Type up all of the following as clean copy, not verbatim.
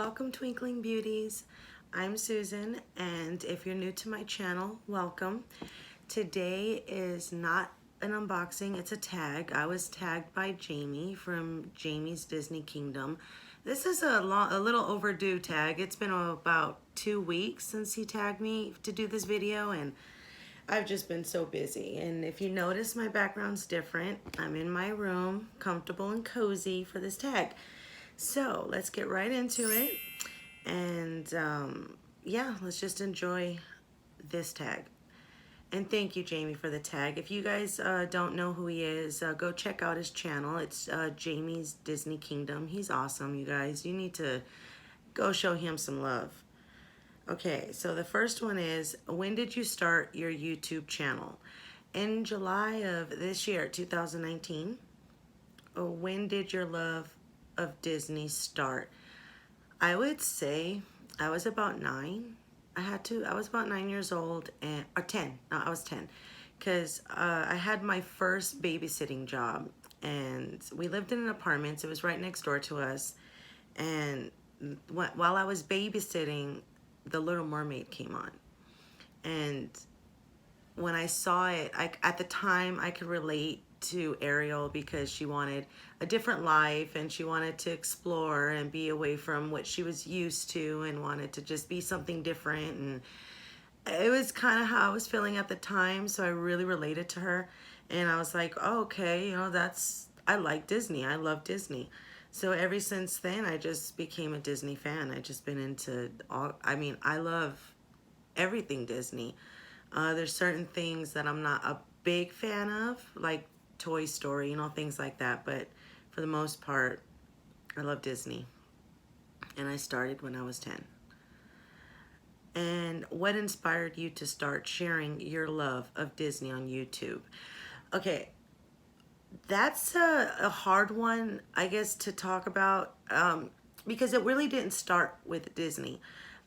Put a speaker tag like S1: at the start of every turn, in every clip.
S1: Welcome, Twinkling Beauties. I'm Susan, and if you're new to my channel, welcome. Today is not an unboxing, it's a tag. I was tagged by Jamie from Jamize Disney Kingdom. This is a little overdue tag. It's been about 2 weeks since he tagged me to do this video, and I've just been so busy. And if you notice, my background's different. I'm in my room, comfortable and cozy for this tag. So let's get right into it. And yeah, let's just enjoy this tag. And thank you, Jamie, for the tag. If you guys don't know who he is, go check out his channel. It's Jamize Disney Kingdom. He's awesome, you guys. You need to go show him some love. Okay, so the first one is, when did you start your YouTube channel? In July of this year, 2019. When did your love of Disney start? I would say I was about 9. I was about 9 years old, or 10. No, I was 10. Because I had my first babysitting job. And we lived in an apartment. So it was right next door to us. And while I was babysitting, The Little Mermaid came on. And when I saw it, at the time I could relate to Ariel because she wanted a different life and she wanted to explore and be away from what she was used to and wanted to just be something different. And it was kind of how I was feeling at the time, so I really related to her. And I was like, oh, okay, you know, I like Disney. I love Disney. So ever since then, I just became a Disney fan. I just been into I love everything Disney. There's certain things that I'm not a big fan of, like Toy Story, you know, things like that. But for the most part, I love Disney. And I started when I was 10. And what inspired you to start sharing your love of Disney on YouTube? Okay, that's a hard one, I guess, to talk about because it really didn't start with Disney.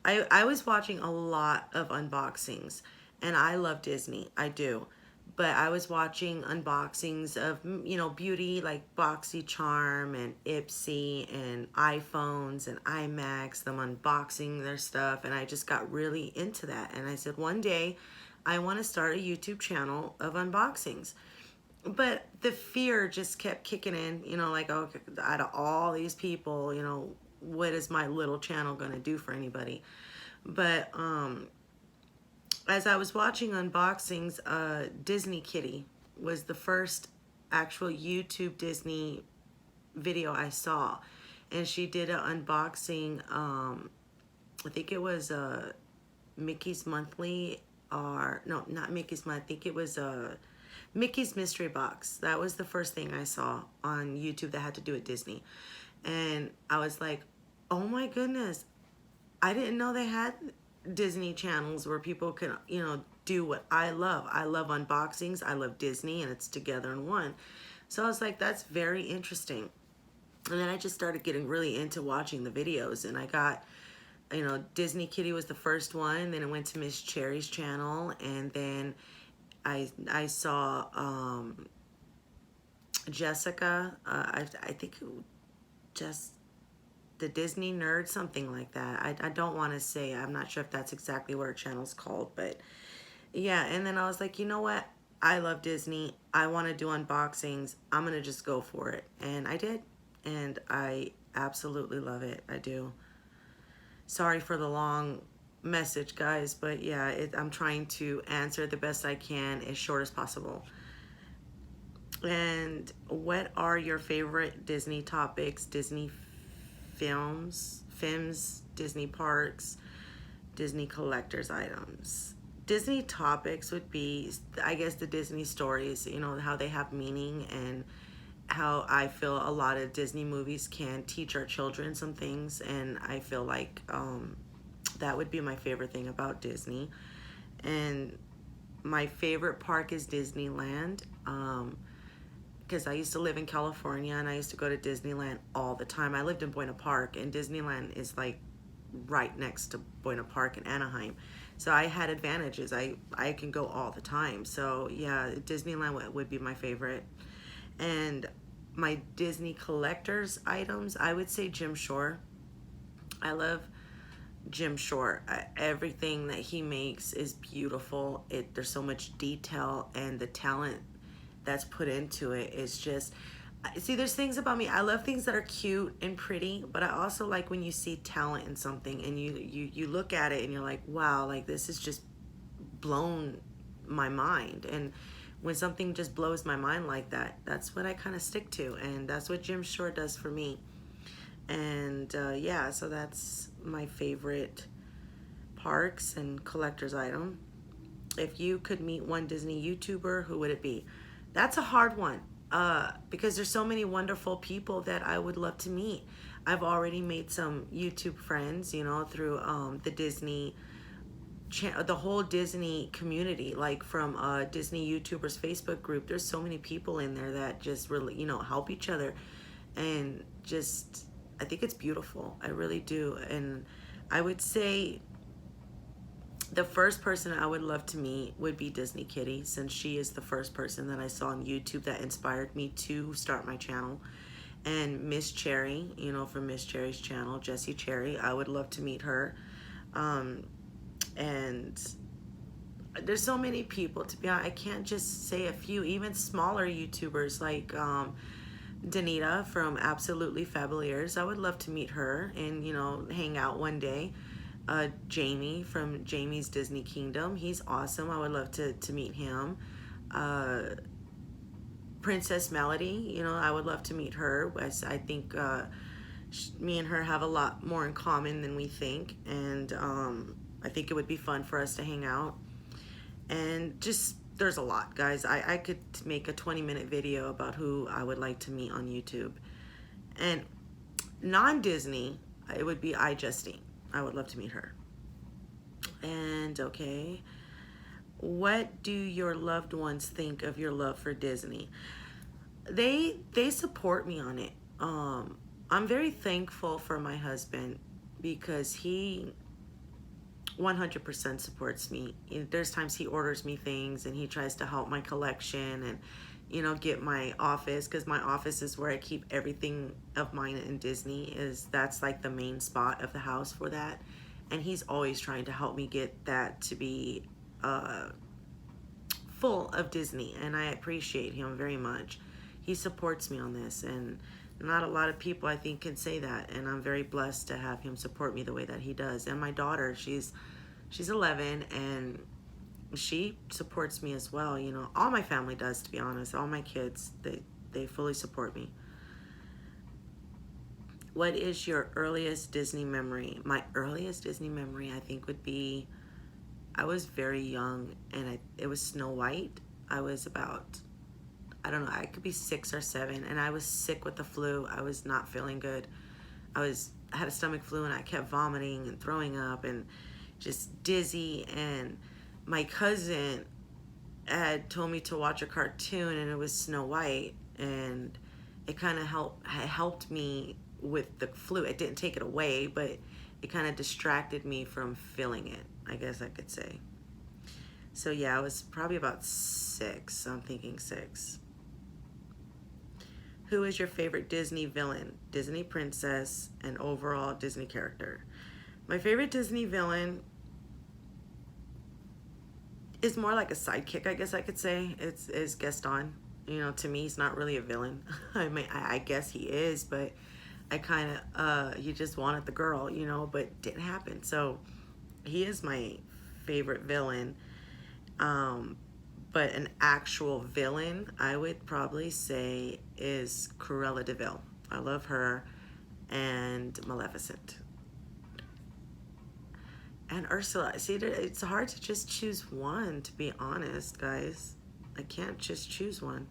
S1: I was watching a lot of unboxings, and I love Disney, I do. But I was watching unboxings of, you know, beauty like BoxyCharm and Ipsy and iPhones and iMacs, them unboxing their stuff, and I just got really into that. And I said, one day I want to start a YouTube channel of unboxings. But the fear just kept kicking in, you know, like, oh, out of all these people, you know, what is my little channel going to do for anybody? But as I was watching unboxings, Disney Kitty was the first actual YouTube Disney video I saw. And she did an unboxing, I think it was Mickey's Monthly, or no, not Mickey's Monthly, I think it was Mickey's Mystery Box. That was the first thing I saw on YouTube that had to do with Disney. And I was like, oh my goodness, I didn't know they had Disney channels where people can, you know, do what I love. I love unboxings, I love Disney, and it's together in one. So I was like, that's very interesting. And then I just started getting really into watching the videos, and I got, you know, Disney Kitty was the first one, then it went to Miss Cherry's channel, and then I saw Jessica, I think just the Disney Nerd, something like that. I don't want to say, I'm not sure if that's exactly what her channel's called, but yeah. And then I was like, you know what? I love Disney. I want to do unboxings. I'm going to just go for it. And I did. And I absolutely love it. I do. Sorry for the long message, guys, but yeah, I'm trying to answer the best I can, as short as possible. And what are your favorite Disney topics, Disney films, Disney parks, Disney collector's items? Disney topics would be, I guess, the Disney stories, you know, how they have meaning, and how I feel a lot of Disney movies can teach our children some things. And I feel like that would be my favorite thing about Disney. And my favorite park is Disneyland, because I used to live in California and I used to go to Disneyland all the time. I lived in Buena Park, and Disneyland is like right next to Buena Park in Anaheim. So I had advantages. I can go all the time. So yeah, Disneyland would be my favorite. And my Disney collector's items, I would say Jim Shore. I love Jim Short. Everything that he makes is beautiful. There's so much detail, and the talent that's put into it is just, see, there's things about me. I love things that are cute and pretty, but I also like when you see talent in something and you look at it and you're like, wow, like this is just blown my mind. And when something just blows my mind like that, that's what I kind of stick to, and that's what Jim Shore does for me. And yeah, so that's my favorite parks and collector's item. If you could meet one Disney YouTuber, who would it be? That's a hard one, because there's so many wonderful people that I would love to meet. I've already made some YouTube friends, you know, through the Disney the whole Disney community, like from Disney YouTubers Facebook group. There's so many people in there that just really, you know, help each other, and just, I think it's beautiful. I really do. And I would say the first person I would love to meet would be Disney Kitty, since she is the first person that I saw on YouTube that inspired me to start my channel. And Miss Cherry, you know, from Miss Cherry's channel, Jessie Cherry, I would love to meet her. And there's so many people, to be honest. I can't just say a few. Even smaller YouTubers like Danita from Absolutely Fabulous. I would love to meet her and, you know, hang out one day. Jamie from Jamize Disney Kingdom. He's awesome. I would love to meet him. Princess Melody, you know, I would love to meet her. I think me and her have a lot more in common than we think. And I think it would be fun for us to hang out. And just, there's a lot, guys. I could make a 20-minute video about who I would like to meet on YouTube. And non-Disney, it would be iJustine. I would love to meet her. And okay, what do your loved ones think of your love for Disney? They support me on it. I'm very thankful for my husband, because he 100% supports me. There's times he orders me things and he tries to help my collection and, you know, get my office, because my office is where I keep everything of mine in Disney. That's like the main spot of the house for that. And he's always trying to help me get that to be full of Disney, and I appreciate him very much. He supports me on this, and not a lot of people, I think, can say that, and I'm very blessed to have him support me the way that he does. And my daughter, she's 11, and she supports me as well. You know, all my family does, to be honest. All my kids, they fully support me. What is your earliest Disney memory? My earliest Disney memory, I think, would be, I was very young, and it was Snow White. I was about, I don't know, I could be 6 or 7, and I was sick with the flu. I was not feeling good. I had a stomach flu, and I kept vomiting and throwing up and just dizzy. And my cousin had told me to watch a cartoon, and it was Snow White, and it kind of helped me with the flu. It didn't take it away, but it kind of distracted me from feeling it, I guess I could say. So yeah, I was probably about 6. I'm thinking 6. Who is your favorite Disney villain, Disney princess, and overall Disney character? My favorite Disney villain is more like a sidekick, I guess I could say. It's Gaston. You know, to me, he's not really a villain. I mean, I guess he is, but I kind of, he just wanted the girl, you know, but didn't happen. So he is my favorite villain. But an actual villain, I would probably say, is Cruella de Vil. I love her, and Maleficent. And Ursula. See, it's hard to just choose one, to be honest, guys. I can't just choose one.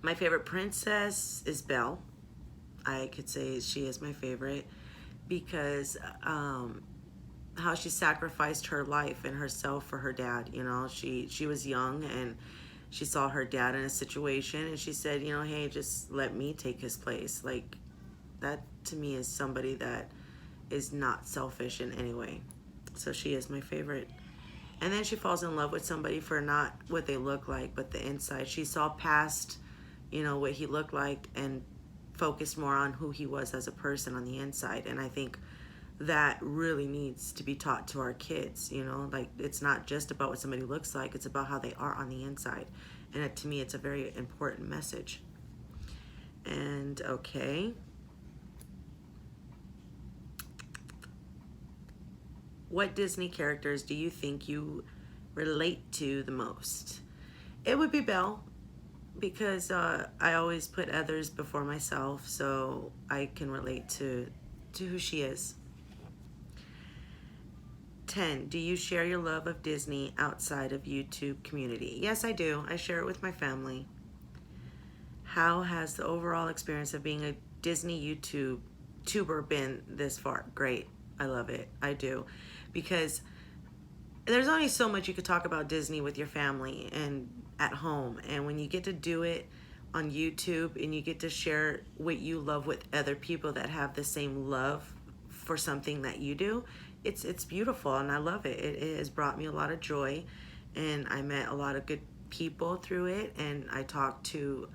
S1: My favorite princess is Belle. I could say she is my favorite because how she sacrificed her life and herself for her dad. You know, she was young, and she saw her dad in a situation, and she said, you know, hey, just let me take his place. Like, that to me is somebody that is not selfish in any way. So she is my favorite. And then she falls in love with somebody for not what they look like, but the inside. She saw past, you know, what he looked like, and focused more on who he was as a person on the inside. And I think that really needs to be taught to our kids, you know, like it's not just about what somebody looks like, it's about how they are on the inside. And to me, it's a very important message. And okay. What Disney characters do you think you relate to the most? It would be Belle, because I always put others before myself, so I can relate to who she is. 10. Do you share your love of Disney outside of YouTube community? Yes, I do. I share it with my family. How has the overall experience of being a Disney YouTuber been this far? Great. I love it. I do. Because there's only so much you could talk about Disney with your family and at home. And when you get to do it on YouTube and you get to share what you love with other people that have the same love for something that you do, it's beautiful, and I love it. It has brought me a lot of joy, and I met a lot of good people through it, and I talked to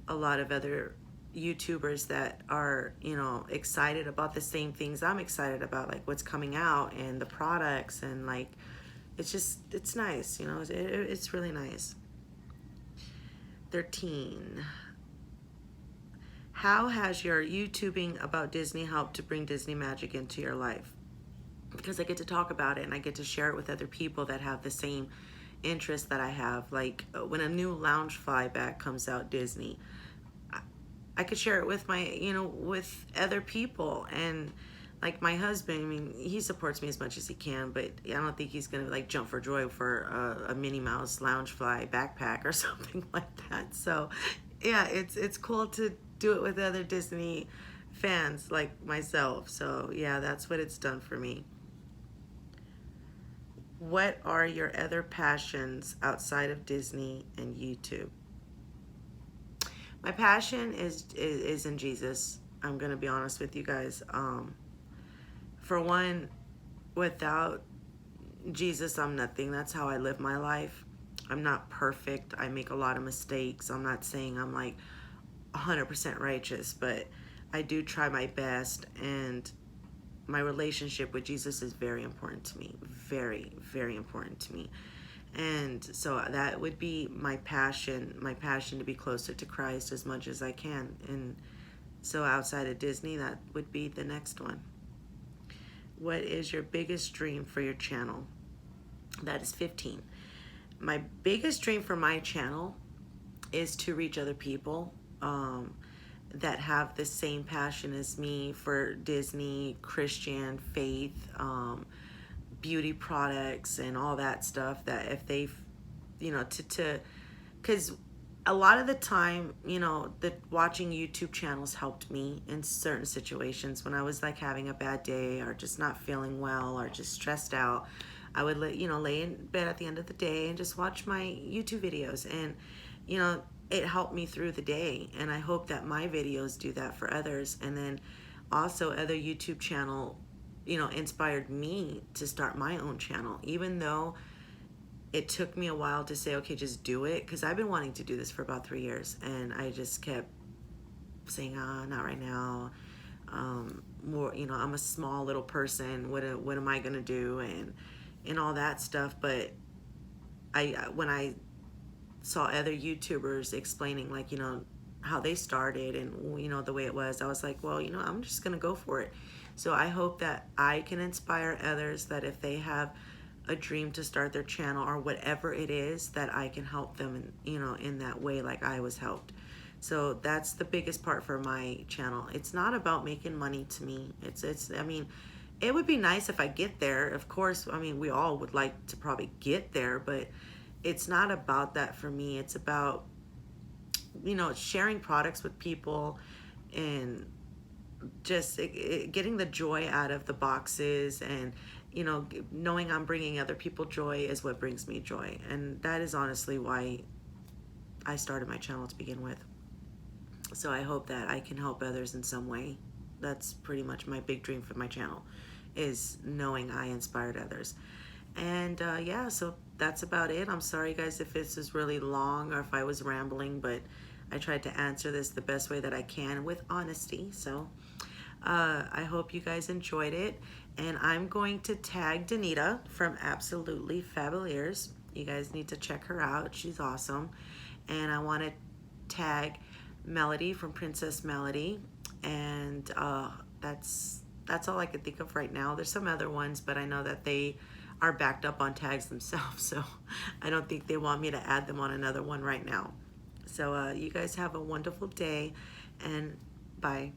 S1: a lot of other YouTubers that are, you know, excited about the same things I'm excited about, like what's coming out and the products, and like it's nice, you know, it's really nice. 13. How has your YouTubing about Disney helped to bring Disney magic into your life? Because I get to talk about it and I get to share it with other people that have the same interests that I have. Like when a new Loungefly bag comes out, Disney, I could share it with my, you know, with other people. And like my husband, I mean, he supports me as much as he can, but I don't think he's gonna like jump for joy for a Minnie Mouse Loungefly backpack or something like that. So yeah, it's cool to do it with other Disney fans like myself. So yeah, that's what it's done for me. What are your other passions outside of Disney and YouTube? My passion is in Jesus. I'm gonna be honest with you guys. For one, without Jesus, I'm nothing. That's how I live my life. I'm not perfect. I make a lot of mistakes. I'm not saying I'm like 100% righteous, but I do try my best, and my relationship with Jesus is very important to me. Very, very important to me. And so that would be my passion to be closer to Christ as much as I can. And so outside of Disney, that would be the next one. What is your biggest dream for your channel? That is 15. My biggest dream for my channel is to reach other people that have the same passion as me for Disney, Christian, faith, beauty products, and all that stuff. That if they, you know, because a lot of the time, you know, watching YouTube channels helped me in certain situations when I was like having a bad day or just not feeling well or just stressed out. I would lay in bed at the end of the day and just watch my YouTube videos, and you know, it helped me through the day. And I hope that my videos do that for others. And then also other YouTube channel, you know, inspired me to start my own channel, even though it took me a while to say, okay, just do it, because I've been wanting to do this for about 3 years, and I just kept saying, not right now. More, you know, I'm a small little person. What am I gonna do, and all that stuff. But when I saw other YouTubers explaining, like, you know, how they started and, you know, the way it was, I was like, well, you know, I'm just gonna go for it. So I hope that I can inspire others, that if they have a dream to start their channel or whatever it is, that I can help them in, you know, in that way, like I was helped. So that's the biggest part for my channel. It's not about making money to me. I mean, it would be nice if I get there. Of course, I mean, we all would like to probably get there, but it's not about that for me. It's about, you know, sharing products with people and just getting the joy out of the boxes, and, you know, knowing I'm bringing other people joy is what brings me joy. And that is honestly why I started my channel to begin with. So I hope that I can help others in some way. That's pretty much my big dream for my channel, is knowing I inspired others. And yeah, so that's about it. I'm sorry guys if this is really long or if I was rambling, but I tried to answer this the best way that I can with honesty. So I hope you guys enjoyed it. And I'm going to tag Danita from Absolutely Fabulous. You guys need to check her out. She's awesome. And I want to tag Melody from Princess Melody. And that's all I can think of right now. There's some other ones, but I know that they are backed up on tags themselves, so I don't think they want me to add them on another one right now. So you guys have a wonderful day, and bye.